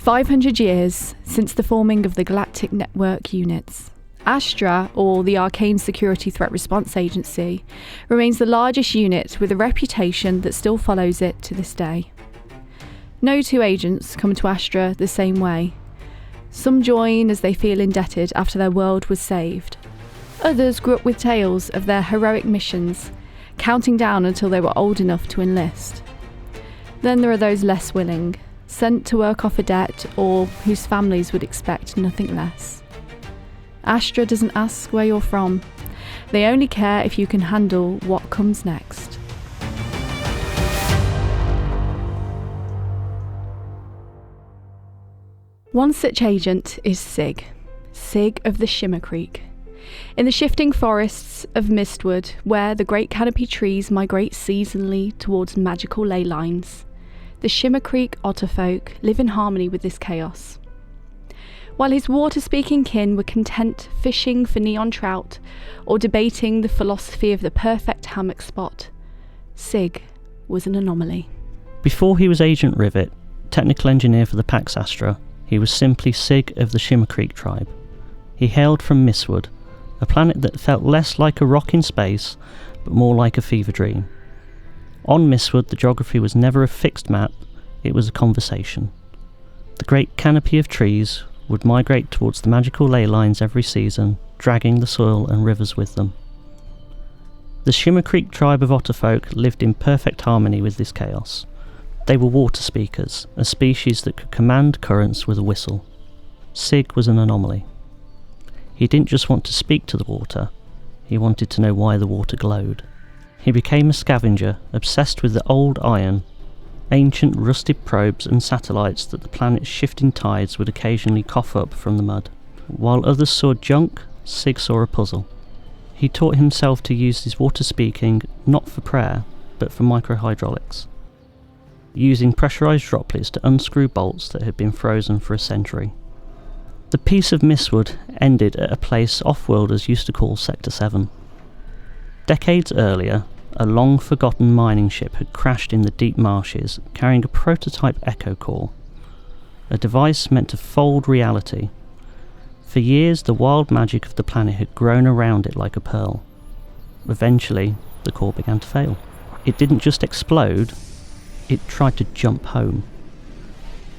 "500 years since the forming of the Galactic Network units, Astra, or the Arcane Security Threat Response Agency, remains the largest unit with a reputation that still follows it to this day. No two agents come to Astra the same way. Some join as they feel indebted after their world was saved. Others grew up with tales of their heroic missions, counting down until they were old enough to enlist. Then there are those less willing, sent to work off a debt, or whose families would expect nothing less. Astra doesn't ask where you're from. They only care if you can handle what comes next." One such agent is Sig of the Shimmer Creek. In the shifting forests of Mistwood, where the great canopy trees migrate seasonally towards magical ley lines, the Shimmer Creek Otterfolk live in harmony with this chaos. While his water-speaking kin were content fishing for neon trout or debating the philosophy of the perfect hammock spot, Sig was an anomaly. Before he was Agent Rivet, technical engineer for the Pax Astra, he was simply Sig of the Shimmer Creek tribe. He hailed from Mistwood, a planet that felt less like a rock in space, but more like a fever dream. On Mistwood, the geography was never a fixed map, it was a conversation. The great canopy of trees would migrate towards the magical ley lines every season, dragging the soil and rivers with them. The Shimmer Creek tribe of Otterfolk lived in perfect harmony with this chaos. They were water speakers, a species that could command currents with a whistle. Sig was an anomaly. He didn't just want to speak to the water, he wanted to know why the water glowed. He became a scavenger, obsessed with the old iron, ancient rusted probes and satellites that the planet's shifting tides would occasionally cough up from the mud. While others saw junk, Sig saw a puzzle. He taught himself to use his water speaking not for prayer, but for microhydraulics, using pressurised droplets to unscrew bolts that had been frozen for a century. The Peace of Mistwood ended at a place off-worlders used to call Sector 7. Decades earlier, a long-forgotten mining ship had crashed in the deep marshes, carrying a prototype echo core, a device meant to fold reality. For years, the wild magic of the planet had grown around it like a pearl. Eventually, the core began to fail. It didn't just explode, it tried to jump home.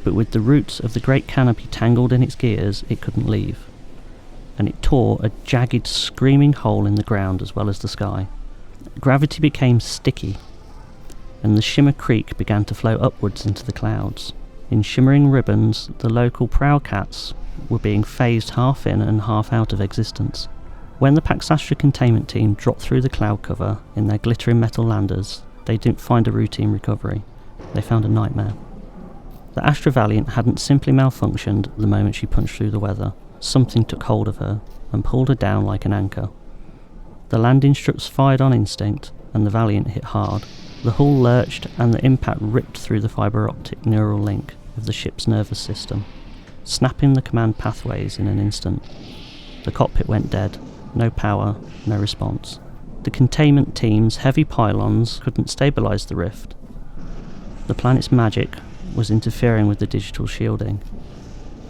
But with the roots of the great canopy tangled in its gears, it couldn't leave, and it tore a jagged, screaming hole in the ground as well as the sky. Gravity became sticky, and the Shimmer Creek began to flow upwards into the clouds. In shimmering ribbons, the local prow cats were being phased half in and half out of existence. When the Pax Astra containment team dropped through the cloud cover in their glittering metal landers, they didn't find a routine recovery. They found a nightmare. The Astra Valiant hadn't simply malfunctioned the moment she punched through the weather. Something took hold of her and pulled her down like an anchor. The landing struts fired on instinct, and the Valiant hit hard. The hull lurched, and the impact ripped through the fibre-optic neural link of the ship's nervous system, snapping the command pathways in an instant. The cockpit went dead. No power, no response. The containment team's heavy pylons couldn't stabilise the rift. The planet's magic was interfering with the digital shielding,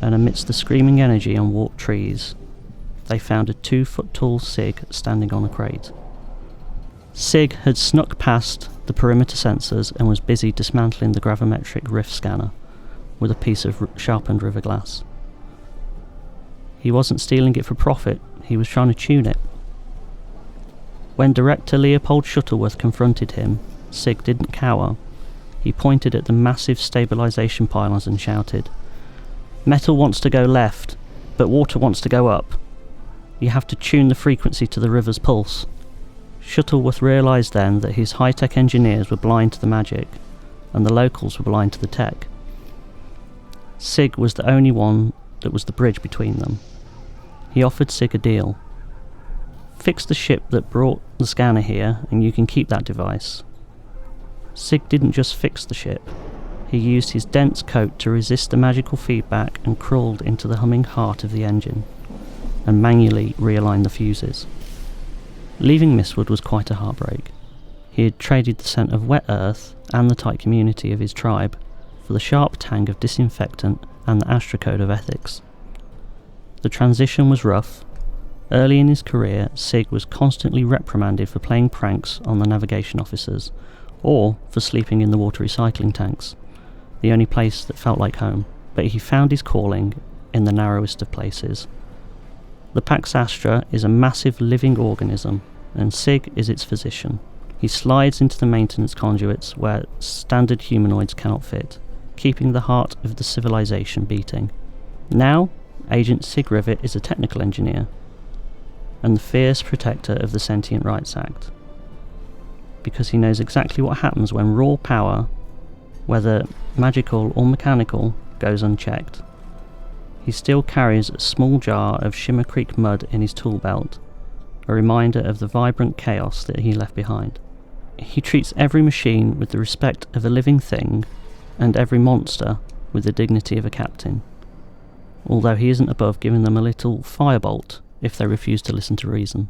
and amidst the screaming energy on warped trees, they found a 2-foot-tall Sig standing on a crate. Sig had snuck past the perimeter sensors and was busy dismantling the gravimetric rift scanner with a piece of sharpened river glass. He wasn't stealing it for profit, he was trying to tune it. When Director Leopold Shuttleworth confronted him, Sig didn't cower. He pointed at the massive stabilisation pylons and shouted, "Metal wants to go left, but water wants to go up. You have to tune the frequency to the river's pulse." Shuttleworth realised then that his high-tech engineers were blind to the magic, and the locals were blind to the tech. Sig was the only one that was the bridge between them. He offered Sig a deal. Fix the ship that brought the scanner here and you can keep that device. Sig didn't just fix the ship. He used his dense coat to resist the magical feedback and crawled into the humming heart of the engine and manually realigned the fuses. Leaving Mistwood was quite a heartbreak. He had traded the scent of wet earth and the tight community of his tribe for the sharp tang of disinfectant and the Astra code of ethics. The transition was rough. Early in his career, Sig was constantly reprimanded for playing pranks on the navigation officers, or for sleeping in the water recycling tanks, the only place that felt like home. But he found his calling in the narrowest of places. The Pax Astra is a massive living organism, and Sig is its physician. He slides into the maintenance conduits where standard humanoids cannot fit, keeping the heart of the civilization beating. Now, Agent Sig Rivet is a technical engineer, and the fierce protector of the Sentient Rights Act, because he knows exactly what happens when raw power, whether magical or mechanical, goes unchecked. He still carries a small jar of Shimmer Creek mud in his tool belt, a reminder of the vibrant chaos that he left behind. He treats every machine with the respect of a living thing, and every monster with the dignity of a captain, although he isn't above giving them a little firebolt if they refuse to listen to reason.